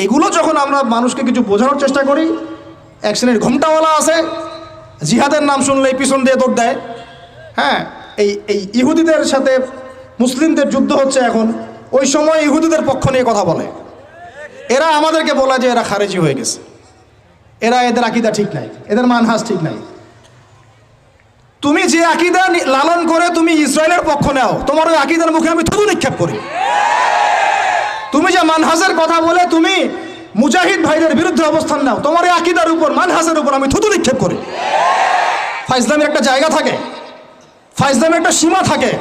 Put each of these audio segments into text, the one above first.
এগুলো যখন আমরা মানুষকে কিছু বোঝানোর চেষ্টা করি, এক শ্রেণীর ঘোমটাওয়ালা আছে, জিহাদের নাম শুনলেই পিছন দিয়ে দৌড় দেয়। হ্যাঁ, এই ইহুদিদের সাথে মুসলিমদের যুদ্ধ হচ্ছে এখন, ওই সময় ইহুদিদের পক্ষ নিয়ে কথা বলে। এরা আমাদেরকে বলে যে এরা খারেজি হয়ে গেছে, এদের আকীদা ঠিক নাই, এদের মানহাজ ঠিক নাই। তুমি যে আকীদা লালন করে তুমি ইসরায়েলের পক্ষ নাও, তোমার ওই আকীদার মুখে আমি থুতু নিক্ষেপ করি। তুমি যে মানহাজের কথা বলে তুমি মুজাহিদ ভাইদের বিরুদ্ধে অবস্থান নাও, তোমার এই আকীদার উপর, মানহাজের উপর আমি থুতু নিক্ষেপ করি। ফাইজলামের একটা জায়গা থাকে, ফাইজলামের একটা সীমা থাকে।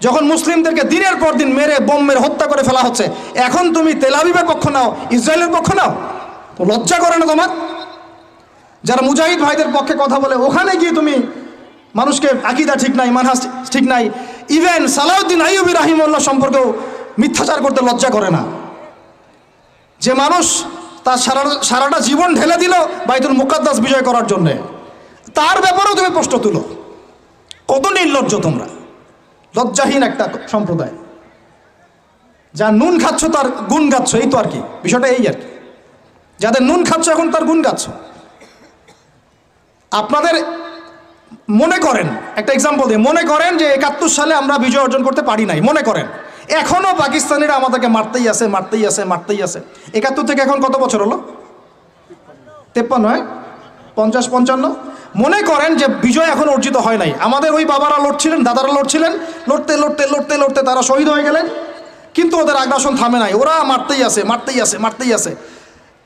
যখন মুসলিমদেরকে দিনের পর দিন মেরে বোম মেরে হত্যা করে ফেলা হচ্ছে, এখন তুমি তেল আবিবের পক্ষ নাও, ইসরায়েলের পক্ষ নাও, তো লজ্জা করে না তোমার? যারা মুজাহিদ ভাইদের পক্ষে কথা বলে ওখানে গিয়ে তুমি মানুষকে আকীদা ঠিক নাই, মানহাজ ঠিক নাই, ইভেন সালাউদ্দিন আইয়ুবী রাহিমাহুল্লাহ সম্পর্কেও মিথ্যাচার করতে লজ্জা করে না? যে মানুষ তার সারাটা জীবন ঢেলে দিল বাইতুল মুকাদ্দাস বিজয় করার জন্যে, তার ব্যাপারেও তুমি প্রশ্ন তুলো। কত নির্লজ্জ তোমরা, লজ্জাহীন একটা সম্প্রদায়। যা নুন খাচ্ছ তার গুণ গাচ্ছ, এই তো আর কি, বিষয়টা এই আর কি। যাদের নুন খাচ্ছ এখন তার গুণ গাচ্ছ। আপনাদের মনে করেন, একটা এক্সাম্পল দিয়ে, মনে করেন যে 71 সালে আমরা বিজয় অর্জন করতে পারি নাই, মনে করেন এখনও পাকিস্তানিরা আমাদেরকে মারতেই আছে, মারতেই আছে, মারতেই আছে। 71 থেকে এখন কত বছর হলো? 53, 50, 55। মনে করেন যে বিজয় এখন অর্জিত হয় নাই, আমাদের ওই বাবারা লড়ছিলেন, দাদারা লড়ছিলেন, লড়তে লড়তে লড়তে লড়তে তারা শহীদ হয়ে গেলেন, কিন্তু ওদের আগ্রাসন থামে নাই, ওরা মারতেই আছে, মারতেই আছে, মারতেই আছে।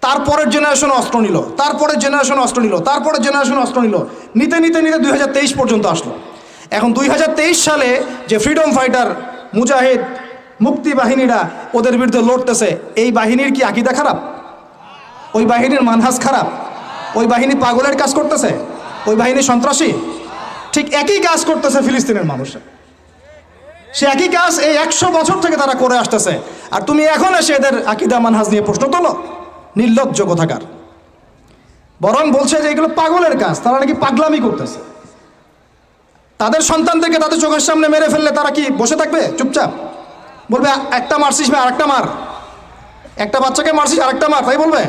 তারপরের জেনারেশন অস্ত্র নিল, তারপরের জেনারেশন অস্ত্র নিল, তারপরের জেনারেশন অস্ত্র নিল, নিতে নিতে নিতে 2023 পর্যন্ত আসলো। এখন 2023 সালে যে ফ্রিডম ফাইটার, মুজাহিদ, মুক্তি বাহিনীরা ওদের বিরুদ্ধে লড়তেছে, এই বাহিনীর কি আকীদা খারাপ? ওই বাহিনীর মানহাজ খারাপ? ওই বাহিনী পাগলের কাজ করতেছে? ওই বাহিনী সন্ত্রাসী? ঠিক একই কাজ করতেছে ফিলিস্তিনের মানুষরা। সে একই কাজ এই 100 বছর থেকে তারা করে আসতেছে, আর তুমি এখন এসে এদের আকীদা মানহাজ নিয়ে প্রশ্ন তোলো? নির্লজ্জ কোথাকার। বরং বলছে যে এগুলো পাগলের কাজ, তারা নাকি পাগলামি করতেছে। তাদের সন্তানদেরকে তাদের চোখের সামনে মেরে ফেললে তারা কি বসে থাকবে চুপচাপ? বলবে একটা মারছিস ভাই আরেকটা মার, একটা বাচ্চাকে মারছিস আরেকটা মার, তাই বলবে?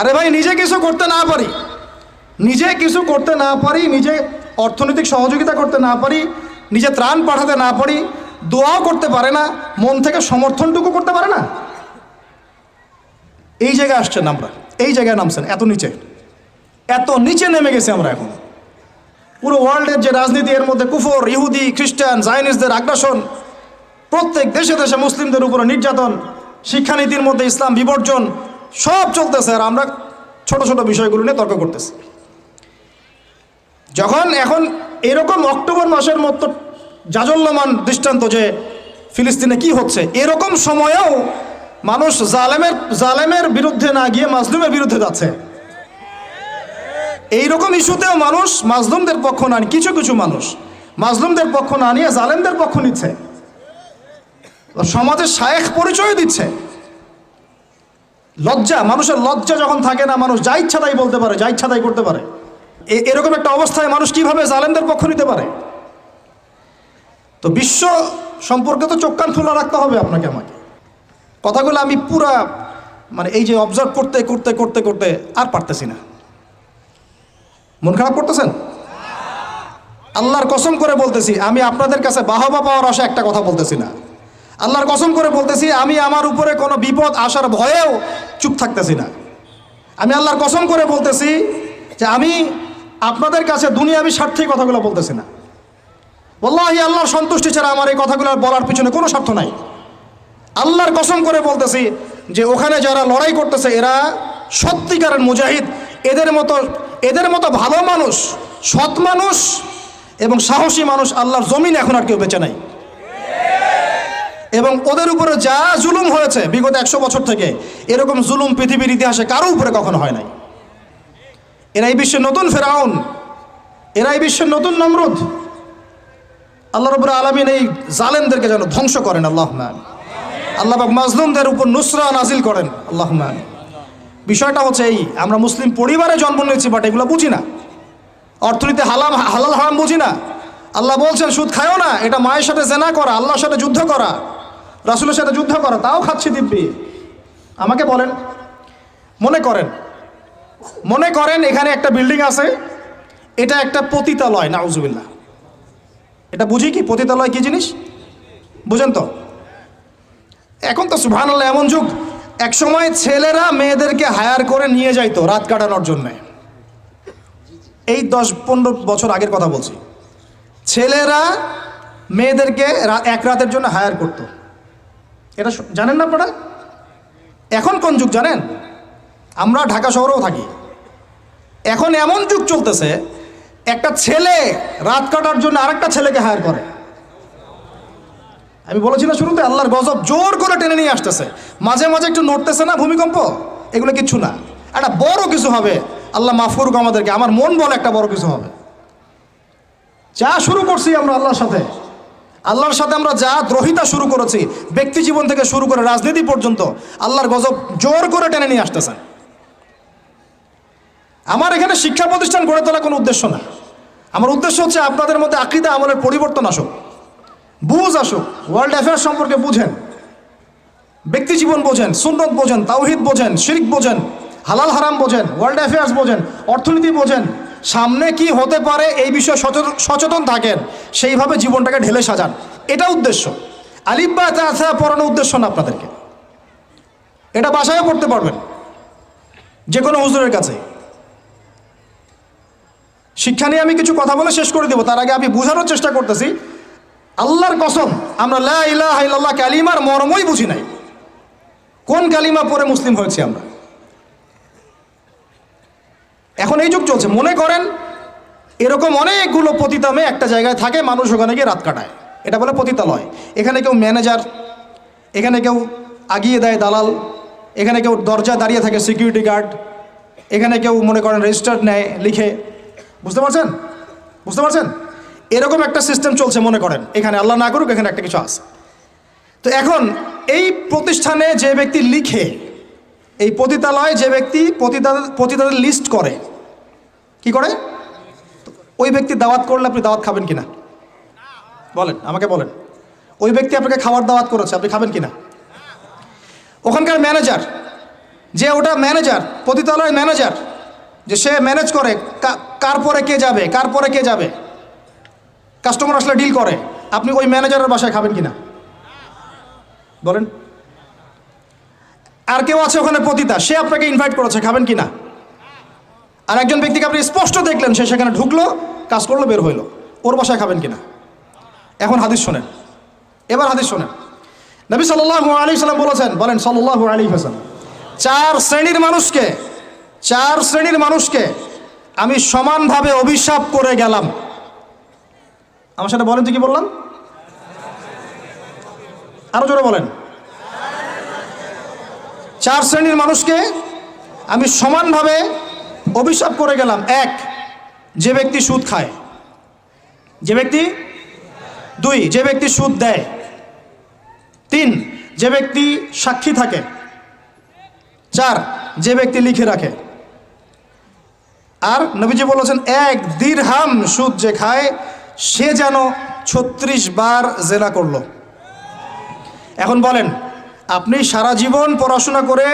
আরে ভাই, নিজে কিছু করতে না পারি, নিজে কিছু করতে না পারি, নিজে অর্থনৈতিক সহযোগিতা করতে না পারি, নিজে ত্রাণ পাঠাতে না পারি, দোয়াও করতে পারে না, মন থেকে সমর্থনটুকু করতে পারে না, এই জায়গায় আসছেন আমরা, এই জায়গায় নামছেন, এত নিচে, এত নিচে নেমে গেছে আমরা এখন। পুরো ওয়ার্ল্ডের যে রাজনীতি, এর মধ্যে কুফর, ইহুদি, খ্রিস্টান, জায়নিস্টদের আগ্রাসন, প্রত্যেক দেশে দেশে মুসলিমদের উপরে নির্যাতন, শিক্ষানীতির মধ্যে ইসলাম বিবর্জন, সব চলতেছে, আর আমরা ছোট ছোট বিষয়গুলো নিয়ে তর্ক করতেছি। যখন এখন এরকম অক্টোবর মাসের মতো জাজল্যমান দৃষ্টান্ত যে ফিলিস্তিনে কি হচ্ছে, এরকম সময়েও মানুষ জালেমের বিরুদ্ধে না গিয়ে মাজলুমের বিরুদ্ধে যাচ্ছে। এইরকম ইস্যুতেও মানুষ মাজলুমদের পক্ষ না নিয়ে, কিছু কিছু মানুষ মাজলুমদের পক্ষ না নিয়ে জালেমদের পক্ষ নিচ্ছে, সমাজের শায়েখ পরিচয় দিচ্ছে। লজ্জা, মানুষের লজ্জা যখন থাকে না, মানুষ যা ইচ্ছা তাই বলতে পারে, যা ইচ্ছা তাই করতে পারে। এরকম একটা অবস্থায় মানুষ কিভাবে জালেমদের পক্ষ নিতে পারে? তো বিশ্ব সম্পর্কে তো চোখ কান খোলা রাখতে হবে আপনাকে আমাকে। কথাগুলো আমি পুরা এই যে অবজার্ভ করতে করতে করতে করতে আর পারতেছি না। মন খারাপ করতেছেন? আল্লাহর কসম করে বলতেছি, আমি আপনাদের কাছে বাহবা পাওয়ার আশা একটা কথা বলতেছি না। আল্লাহর কসম করে বলতেছি, আমি আমার উপরে কোনো বিপদ আসার ভয়েও চুপ থাকতেছি না। আমি আল্লাহর কসম করে বলতেছি যে আমি আপনাদের কাছে দুনিয়াবি স্বার্থে কথাগুলো বলতেছি না। ওয়াল্লাহি আল্লাহর সন্তুষ্টি ছাড়া আমার এই কথাগুলো বলার পিছনে কোনো স্বার্থ নাই। আল্লাহর কসম করে বলতেছি যে ওখানে যারা লড়াই করতেছে এরা সত্যিকারের মুজাহিদ। এদের মতো ভালো মানুষ, সৎ মানুষ এবং সাহসী মানুষ আল্লাহর জমিন এখন আর কেউ বেঁচে নাই। এবং ওদের উপরে যা জুলুম হয়েছে বিগত 100 বছর থেকে, এরকম জুলুম পৃথিবীর ইতিহাসে কারো উপরে কখনো হয় নাই। এরা এই বিশ্বের নতুন ফেরাউন, এরা এই বিশ্বের নতুন নমরুদ। আল্লাহ রাব্বুল আলামিন এই জালেমদেরকে যেন ধ্বংস করেন, আল্লাহুম্মা আমিন। আল্লাহ পাক মাজলুমদের উপর নুসরা নাজিল করেন, আল্লাহুম্মা আমিন। বিষয়টা হচ্ছে এই, আমরা মুসলিম পরিবারে জন্ম নিয়েছি, বাট এগুলো বুঝি না। অর্থনীতি হালাল হারাম বুঝি না। আল্লাহ বলছেন সুদ খায়ও না, এটা মায়ের সাথে জেনা করা, আল্লাহর সাথে যুদ্ধ করা, রাসূলের সাথে যুদ্ধ করা, তাও খাচ্ছি দিব্যি। আমাকে বলেন, মনে করেন এখানে একটা বিল্ডিং আছে, এটা একটা পতিতালয়, নাউজুবিল্লাহ। এটা বুঝি কি পতিতালয় কি জিনিস, বুঝেন তো? এখন তো সুবহানাল্লাহ এমন যুগ, এক সময় ছেলেরা মেয়েদেরকে হায়ার করে নিয়ে যাইতো রাত কাটানোর জন্যে। এই 10-15 বছর আগের কথা বলছি। ছেলেরা মেয়েদেরকে এক রাতের জন্য হায়ার করতো। এটা জানেন না আপনারা? এখন কোন যুগ জানেন? আমরা ঢাকা শহরেও থাকি। এখন এমন যুগ চলতেছে, একটা ছেলে রাত কাটার জন্য আরেকটা ছেলেকে হায়ার করে। আমি বলেছি না শুরুতে, আল্লাহর গজব জোর করে টেনে নিয়ে আসতেছে। মাঝে মাঝে একটু নড়তেছে না ভূমিকম্প, এগুলো কিচ্ছু না, একটা বড় কিছু হবে। আল্লাহ মাফ করুক আমাদেরকে। আমার মন বলে একটা বড় কিছু হবে। যা শুরু করছি আমরা আল্লাহর সাথে আমরা যা দ্রোহিতা শুরু করেছি, ব্যক্তি জীবন থেকে শুরু করে রাজনীতি পর্যন্ত, আল্লাহর গজব জোর করে টেনে নিয়ে আসতেছেন। আমার এখানে শিক্ষা প্রতিষ্ঠান গড়ে তোলা কোনো উদ্দেশ্য না। আমার উদ্দেশ্য হচ্ছে আপনাদের মধ্যে আকীদা আমলের পরিবর্তন আসুক, বুঝ আসুক, ওয়ার্ল্ড অ্যাফেয়ার্স সম্পর্কে বুঝেন, ব্যক্তি জীবন বোঝেন, সুন্নত বোঝেন, তাওহীদ বোঝেন, শিরক বোঝেন, হালাল হারাম বোঝেন, ওয়ার্ল্ড অ্যাফেয়ার্স বোঝেন, অর্থনীতি বোঝেন, সামনে কি হতে পারে এই বিষয়ে সচেতন থাকেন, সেইভাবে জীবনটাকে ঢেলে সাজান। এটা উদ্দেশ্য। আলিফ বা তা পড়ানোর উদ্দেশ্য না আপনাদেরকে। এটা বাসায় পড়তে পারবেন যে কোনো হুজুরের কাছে। শিক্ষা নিয়ে আমি কিছু কথা বলে শেষ করে দেবো, তার আগে আমি বোঝানোর চেষ্টা করতেছি। আল্লাহর কসম, আমরা লা ইলাহা ইল্লাল্লাহ কালিমার মর্মই বুঝি নাই। কোন কালিমা পড়ে মুসলিম হয়েছি আমরা? এখন এই যুগ চলছে। মনে করেন এরকম অনেকগুলো পতিতা মেয়ে একটা জায়গায় থাকে, মানুষ ওখানে গিয়ে রাত কাটায়, এটা বলে পতিতালয়। এখানে কেউ ম্যানেজার, এখানে কেউ আগিয়ে দেয় দালাল, এখানে কেউ দরজায় দাঁড়িয়ে থাকে সিকিউরিটি গার্ড, এখানে কেউ মনে করেন রেজিস্টার নেয় লিখে। বুঝতে পারছেন? এরকম একটা সিস্টেম চলছে। মনে করেন এখানে, আল্লাহ না করুক, এখানে একটা কিছু আছে। তো এখন এই প্রতিষ্ঠানে যে ব্যক্তি লিখে, এই পতিতালয়ে যে ব্যক্তি পতিতাদের লিস্ট করে, কি করে? ওই ব্যক্তি দাওয়াত করলে আপনি দাওয়াত খাবেন কিনা বলেন, আমাকে বলেন। ওই ব্যক্তি আপনাকে খাওয়ার দাওয়াত করেছে, আপনি খাবেন কিনা? ওখানকার ম্যানেজার, যে ওটা ম্যানেজার, পতিতালয়ের ম্যানেজার, যে সে ম্যানেজ করে কার পরে কে যাবে, কাস্টমার আসলে ডিল করে, আপনি ওই ম্যানেজারের বাসায় খাবেন কিনা বলেন? আর কেউ আছে ওখানে পতিতা, সে আপনাকে ইনভাইট করেছে, খাবেন কিনা? আর একজন ব্যক্তিকে আপনি স্পষ্ট দেখলেন, সে সেখানে ঢুকলো, কাজ করলো, বের হইলো, ওর বাসায় খাবেন কিনা? এখন হাদিস শোনেন, এবার হাদিস শোনেন। নবী সাল্লাল্লাহু আলাইহি ওয়াসাল্লাম বলেছেন, বলেন সাল্লাল্লাহু আলাইহি ওয়াসাল্লাম, চার শ্রেণীর মানুষকে আমি সমানভাবে অভিশাপ করে গেলাম। আমার সাথে বলেন তো কি বললাম? আরো জোরে বলেন। 4 শ্রেণীর মানুষকে আমি সমানভাবে অভিশাপ করে গেলাম। 1, যে ব্যক্তি সুদ খায়, 2, যে ব্যক্তি সুদ দেয়, 3, যে ব্যক্তি সাক্ষী থাকে, 4, যে ব্যক্তি লিখে রাখে। আর নবীজি বলেছেন 1 দিরহাম সুদ যে খায় সে যেন 36 বার জেনা করলো। এখন বলেন, আপনি সারা জীবন পড়াশোনা করে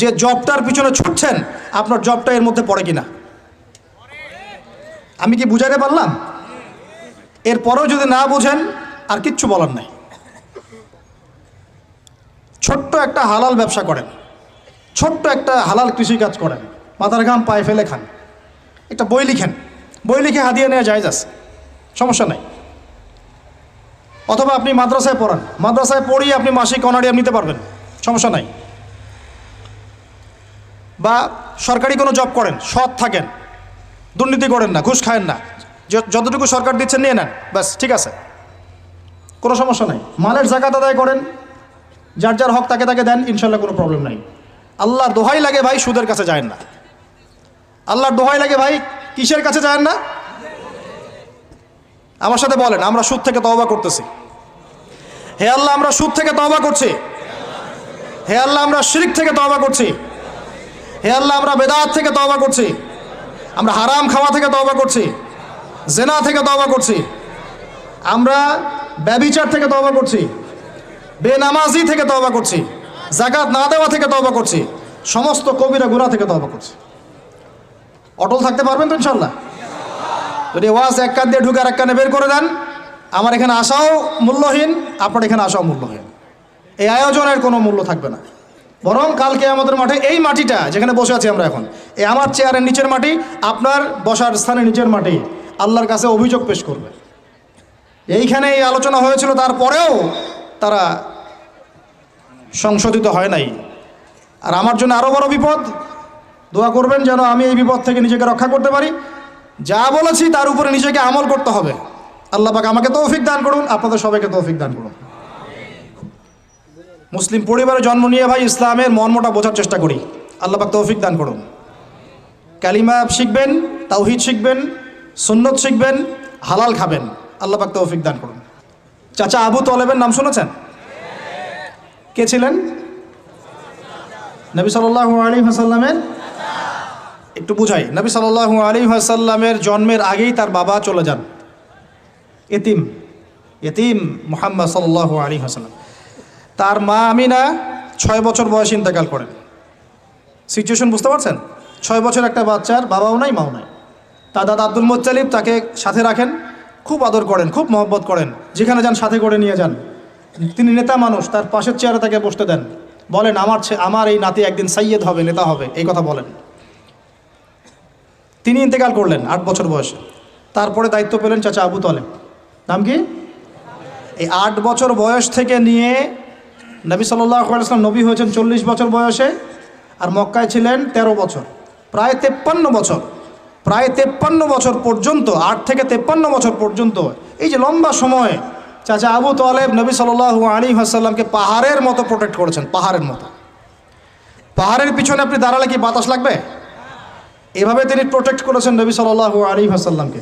যে জবটার পিছনে ছুটছেন, আপনার জবটা এর মধ্যে পড়ে কিনা? আমি কি বুঝাইতে পারলাম? এরপরেও যদি না বুঝেন, আর কিচ্ছু বলার নাই। ছোট্ট একটা হালাল ব্যবসা করেন, ছোট্ট একটা হালাল কৃষিকাজ করেন, মাথার ঘাম পায়ে ফেলে খান, একটা বই লিখেন, বই লিখে হাদিয়া নেওয়া জায়েজ আছে, সমস্যা নাই। অথবা আপনি মাদ্রাসায় পড়ান, মাদ্রাসায় পড়িয়ে আপনি মাসিক অনারিয়াম নিতে পারবেন, সমস্যা নাই। বা সরকারি কোনো জব করেন, সৎ থাকেন, দুর্নীতি করেন না, ঘুষ খায়েন না, যতটুকু সরকার দিচ্ছেন নিয়ে নেন, ব্যাস ঠিক আছে, কোনো সমস্যা নাই। মালের যাকাত আদায় করেন, যার যার হক তাকে তাকে দেন, ইনশাল্লাহ কোনো প্রবলেম নাই। আল্লাহর দোহাই লাগে ভাই, সুদের কাছে যায়েন না। আল্লাহর দোহাই লাগে ভাই, কিসের কাছে যায়েন না? আমার সাথে বলেন, আমরা সুদ থেকে তওবা করতেছি। হে আল্লাহ, আমরা সুদ থেকে তওবা করছি। হে আল্লাহ, আমরা শিরক থেকে তওবা করছি। হে আল্লাহ, আমরা বেদাত থেকে তওবা করছি। আমরা হারাম খাওয়া থেকে তওবা করছি, জেনা থেকে তওবা করছি, আমরা ব্যভিচার থেকে তওবা করছি, বেনামাজি থেকে তওবা করছি, জাকাত না দেওয়া থেকে তওবা করছি, সমস্ত কবিরা গুনাহ থেকে তওবা করছি। অটল থাকতে পারবেন তো ইনশাল্লাহ? যদি ওয়াজ এক কান দিয়ে ঢুকে আর এক কানে বের করে দেন, আমার এখানে আসাও মূল্যহীন, আপনার এখানে আসাও মূল্যহীন। এই আয়োজনের কোনো মূল্য থাকবে না। বরং কালকে আমাদের মাঠে এই মাটিটা যেখানে বসে আছি আমরা এখন, এই আমার চেয়ারের নিচের মাটি, আপনার বসার স্থানের নিচের মাটি আল্লাহর কাছে অভিযোগ পেশ করবে। এইখানে এই আলোচনা হয়েছিল, তারপরেও তারা সংশোধিত হয় নাই। আর আমার জন্য আরও বড় বিপদ, দোয়া করবেন যেন আমি এই বিপদ থেকে নিজেকে রক্ষা করতে পারি। যা বলেছি তার উপরে নিজেকে আমল করতে হবে। আল্লাহ পাক আমাকে তৌফিক দান করুন, আপনাদের সবাইকে তৌফিক দান করুন। মুসলিম পরিবারে জন্ম নিয়ে ভাই ইসলামের মর্মটা বোঝার চেষ্টা করি। আল্লাহ পাক তৌফিক দান করুন। কালিমা শিখবেন, তাওহীদ শিখবেন, সুন্নত শিখবেন, হালাল খাবেন। আল্লাহ পাক তৌফিক দান করুন। চাচা আবু তলেবের নাম শুনেছেন? কে ছিলেন? নবী সাল্লাল্লাহু আলাইহি ওয়াসাল্লামের, একটু বুঝাই, নবী সাল্লাল্লাহু আলাইহি ওয়াসাল্লামের জন্মের আগেই তার বাবা চলে যান, এতিম মুহাম্মদ সাল্লাল্লাহু আলাইহি ওয়াসাল্লাম। তার মা আমিনা 6 বছর বয়সে ইন্তেকাল করেন। সিচুয়েশন বুঝতে পারছেন? 6 বছর একটা বাচ্চার বাবাও নাই, মাও নাই। তার দাদা আব্দুল মুত্তালিব তাকে সাথে রাখেন, খুব আদর করেন, খুব মহব্বত করেন, যেখানে যান সাথে করে নিয়ে যান। তিনি নেতা মানুষ, তার পাশের চেয়ারে তাকে বসতে দেন, বলেন আমার এই নাতি একদিন সাইয়্যেদ হবে, নেতা হবে, এই কথা বলেন। তিনি ইন্তেকাল করলেন 8 বছর বয়সে। তারপরে দায়িত্ব পেলেন চাচা আবু তলেব। নাম কি? এই 8 বছর বয়স থেকে নিয়ে নবী সাল্লাল্লাহু আলাইহি ওয়াসাল্লাম নবী হয়েছেন 40 বছর বয়সে, আর মক্কায় ছিলেন 13 বছর, প্রায় 53 বছর। প্রায় 53 বছর পর্যন্ত, 8 থেকে 53 বছর পর্যন্ত, এই যে লম্বা সময় চাচা আবু তলেব নবী সাল্লাল্লাহু আলাইহি ওয়াসাল্লামকে পাহাড়ের মতো প্রোটেক্ট করেছেন, পাহাড়ের মতো। পাহাড়ের পিছনে আপনি দাঁড়ালে কি বাতাস লাগবে? এভাবে তিনি প্রোটেক্ট করেছেন নবী সাল্লাল্লাহু আলাইহি ওয়াসাল্লামকে।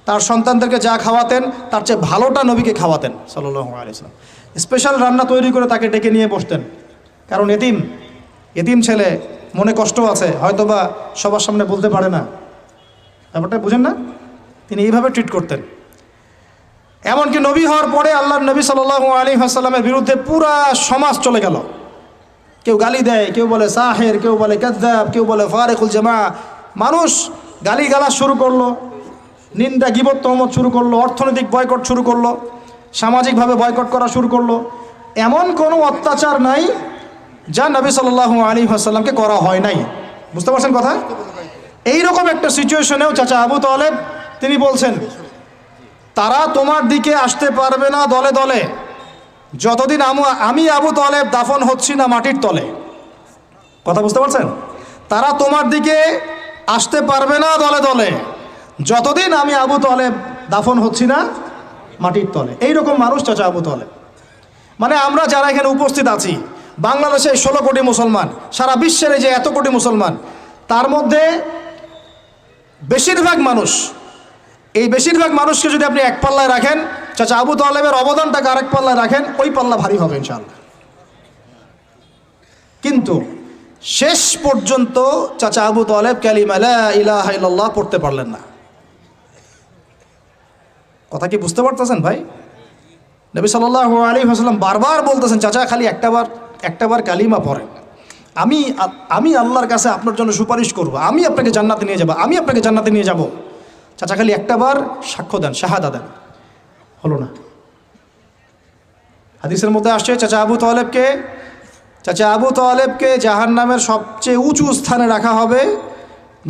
তার সন্তানদেরকে যা খাওয়াতেন তার চেয়ে ভালোটা নবীকে খাওয়াতেন সাল্লাল্লাহু আলাইহি ওয়াসাল্লাম। স্পেশাল রান্না তৈরি করে তাকে ডেকে নিয়ে বসতেন, কারণ এতিম ছেলে, মনে কষ্ট আছে, হয়তোবা সবার সামনে বলতে পারে না, ব্যাপারটা বুঝেন না? তিনি এইভাবে ট্রিট করতেন। এমনকি নবী হওয়ার পরে আল্লাহর নবী সাল্লাল্লাহু আলাইহি ওয়াসাল্লামের বিরুদ্ধে পুরা সমাজ চলে গেল। কেউ গালি দেয়, কেউ বলে সাহের, কেউ বলে কাযযাব, কেউ বলে ফারিকুল জামা। মানুষ গালিগালাজ শুরু করলো, নিন্দা গীবত তহমত শুরু করলো, অর্থনৈতিক বয়কট শুরু করলো, সামাজিকভাবে বয়কট করা শুরু করলো। এমন কোনো অত্যাচার নাই যা নবী সাল্লাল্লাহু আলাইহি ওয়াসাল্লামকে করা হয় নাই। বুঝতে পারছেন কথা? এইরকম একটা সিচুয়েশনেও চাচা আবু তলেব তিনি বলছেন, তারা তোমার দিকে আসতে পারবে না দলে দলে যতদিন আমি আবু তলেব দাফন হচ্ছি না মাটির তলে। কথা বুঝতে পারছেন? তারা তোমার দিকে আসতে পারবে না দলে দলে যতদিন আমি আবু তলেব দাফন হচ্ছি না মাটির তলে। এইরকম মানুষ চাচা আবু তলেব। মানে আমরা যারা এখানে উপস্থিত আছি, বাংলাদেশে 16 কোটি মুসলমান, সারা বিশ্বের যে এত কোটি মুসলমান, তার মধ্যে বেশিরভাগ মানুষকে যদি আপনি এক পাল্লায় রাখেন, চাচা আবু তলেবের অবদানটাকে আরেক পাল্লায় রাখেন, ওই পাল্লা ভারী হবে ইনশাআল্লাহ। কিন্তু শেষ পর্যন্ত চাচা আবু তলেব কালিমা লা ইলাহা ইল্লাল্লাহ পড়তে পারলেন না। কথা কি বুঝতে পারতেছেন ভাই? নবী সাল্লাল্লাহু আলাইহি ওয়াসাল্লাম বারবার বলতেছেন, চাচা খালি একটাবার কালিমা পড়েন, আমি আল্লাহর কাছে আপনার জন্য সুপারিশ করব, আমি আপনাকে জান্নাতে নিয়ে যাব, চাচা খালি একটাবার সাক্ষ্য দেন, শাহাদা দেন। হলো না। হাদিসের মধ্যে আসছে চাচা আবু তলেবকে জাহান্নামের সবচেয়ে উঁচু স্থানে রাখা হবে,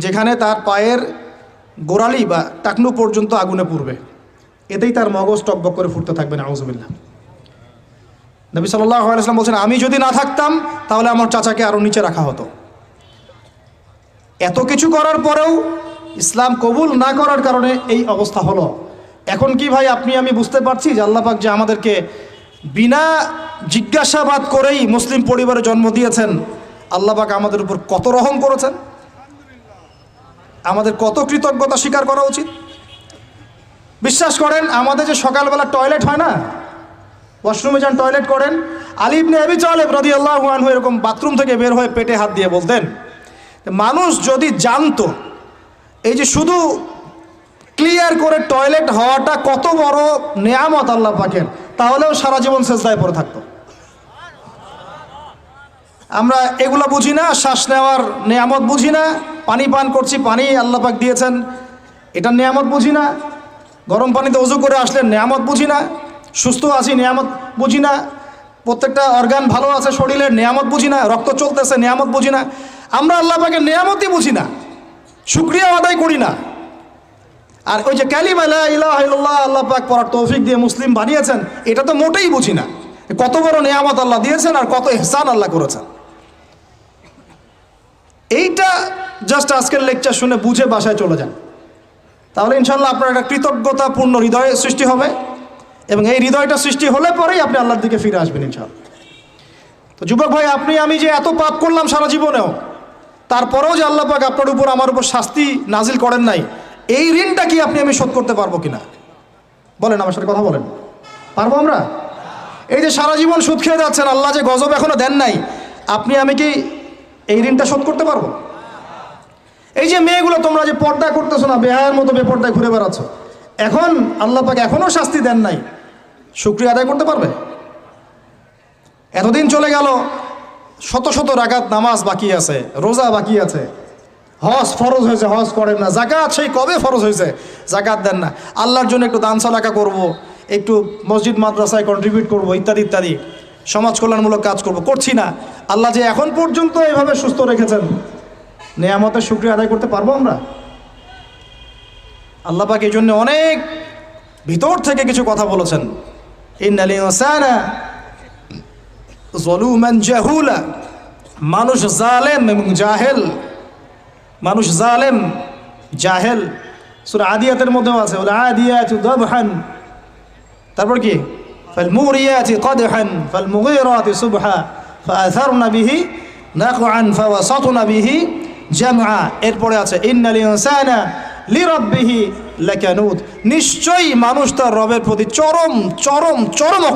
যেখানে তার পায়ের গোড়ালি বা টাকনু পর্যন্ত আগুনে পুড়বে, এতেই তার মগজ টকবক করে ফুটতে থাকবে। নাউযুবিল্লাহ। নবী সাল্লাল্লাহু আলাইহি ওয়াসাল্লাম বলছেন, আমি যদি না থাকতাম তাহলে আমার চাচাকে আরও নিচে রাখা হতো। এত কিছু করার পরেও ইসলাম কবুল না করার কারণে এই অবস্থা হলো। এখন কি ভাই আমি বুঝতে পারছি যে আল্লাহ পাক যে আমাদেরকে বিনা জিজ্ঞাসাবাদ করেই মুসলিম পরিবারে জন্ম দিয়েছেন, আল্লাহ পাক আমাদের উপর কত রহম করেছেন, আমাদের কত কৃতজ্ঞতা স্বীকার করা উচিত। বিশ্বাস করেন, আমাদের যে সকালবেলা টয়লেট হয় না, ওয়াশরুমে যান টয়লেট করেন, আলী ইবনে আবি তালেব রাদিয়াল্লাহু আনহু এরকম বাথরুম থেকে বের হয়ে পেটে হাত দিয়ে বলতেন, মানুষ যদি জানতো এই যে শুধু ক্লিয়ার করে টয়লেট হওয়াটা কত বড় নেয়ামত আল্লাহ পাকের, তাহলেও সারা জীবন সেজদায় পড়ে থাকতো। আমরা এগুলো বুঝি না, শ্বাস নেওয়ার নেয়ামত বুঝি না, পানি পান করছি, পানি আল্লাহ পাক দিয়েছেন, এটার নেয়ামত বুঝি না, গরম পানিতে ওযু করে আসলে নেয়ামত বুঝি না, সুস্থ আছি নেয়ামত বুঝি না, প্রত্যেকটা অর্গান ভালো আছে শরীরের নেয়ামত বুঝি না, রক্ত চলতেছে নেয়ামত বুঝি না। আমরা আল্লাহ পাকের নেয়ামতই বুঝি না, শুকরিয়া আদায় করি না। আর ওই যে কালিমা লা ইলাহা ইল্লাল্লাহ আল্লাহ পাক পড়ার তৌফিক দিয়ে মুসলিম বানিয়েছেন, এটা তো মোটেই বুঝি না। কত বড় নেয়ামত আল্লাহ দিয়েছেন আর কত ইহসান আল্লাহ করেছেন। এইটা জাস্ট আজকের লেকচার শুনে বুঝে বাসায় চলে যান, তাহলে ইনশাল্লাহ আপনার একটা কৃতজ্ঞতাপূর্ণ হৃদয় সৃষ্টি হবে, এবং এই হৃদয়টা সৃষ্টি হলে পরেই আপনি আল্লাহর দিকে ফিরে আসবেন ইনশাআল্লাহ। তো যুবক ভাই, আপনি আমি যে এত পাপ করলাম সারা জীবনেও, তারপরেও যে আল্লাহ পাক আপনার উপর আমার উপর শাস্তি নাজিল করেন নাই, এই ঋণটা কি আপনি আমি শোধ করতে পারবো কিনা? বলেন, আমার সাথে কথা বলেন, পারবো আমরা? এই যে সারা জীবন সুদ খেয়ে যাচ্ছেন, আল্লাহ যে গজব এখনো দেন নাই, আপনি আমি কি এই ঋণটা শোধ করতে পারবো? এই যে মেয়েগুলো তোমরা যে পর্দা করতেছো না, বেহায়ের মতো বেপর্দায় ঘুরে বেড়াচ্ছ, এখন আল্লাহ পাক এখনো শাস্তি দেন নাই, শুকরিয়া আদায় করতে পারবে? এতদিন চলে গেল, শত শত রাকাত নামাজ বাকি আছে, রোজা বাকি আছে, হজ ফরজ হয়েছে, হজ করেন না, জাকাত সেই কবে ফরজ হয়েছে, জাকাত দেন না, আল্লাহর জন্য একটু দান সাদাকা করব, একটু মসজিদ মাদ্রাসায় কন্ট্রিবিউট করব, ইত্যাদি ইত্যাদি সমাজ কল্যাণমূলক কাজ করব, করছি না। আল্লাহ যে এখন পর্যন্ত এইভাবে সুস্থ রেখেছেন, নেয়ামতের শুকরিয়া আদায় করতে পারবো আমরা? আল্লাহ পাক এই জন্য অনেক ভিতর থেকে কিছু কথা বলেছেন, ইন্নাল ইনসানা যালুমান জাহুলা, মানুষ জালেম এবং জাহেল, মানুষ জালেম জাহেল। সূরা আদিয়াতের মধ্যেও আছে, ওয়াল আদিয়াতু দাবহান, তারপর কি ফাল মুরিয়াতি কদহান ফাল মুগীরাতি সুবহা ফাআথারনা বিহি নাকআন ফাওয়াসাতনা বিহি জামআ। এরপরে আছে ইন্নাল ইনসানা লিরাব্বিহি লাকানুদ, নিশ্চয়ই মানুষ তার রবের প্রতি চরম চরম চরম